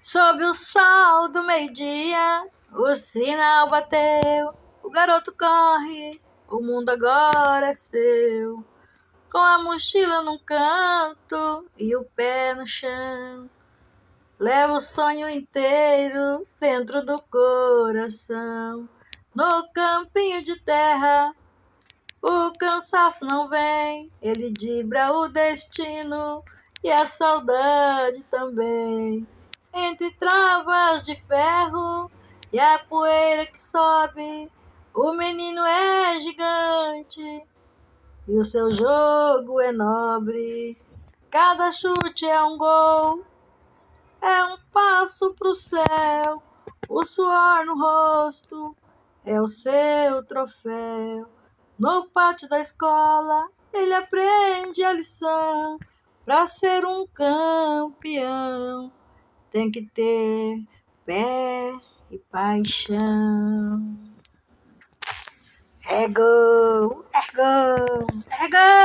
Sob o sol do meio-dia, o sinal bateu, o garoto corre, o mundo agora é seu. Com a mochila num canto e o pé no chão, leva o sonho inteiro dentro do coração. No campinho de terra, o cansaço não vem, ele dibra o destino e a saudade também. Entre travas de ferro e a poeira que sobe, o menino é gigante e o seu jogo é nobre. Cada chute é um gol, é um passo pro céu. O suor no rosto é o seu troféu. No pátio da escola, ele aprende a lição. Pra ser um campeão, tem que ter pé e paixão. É gol, é gol, é gol!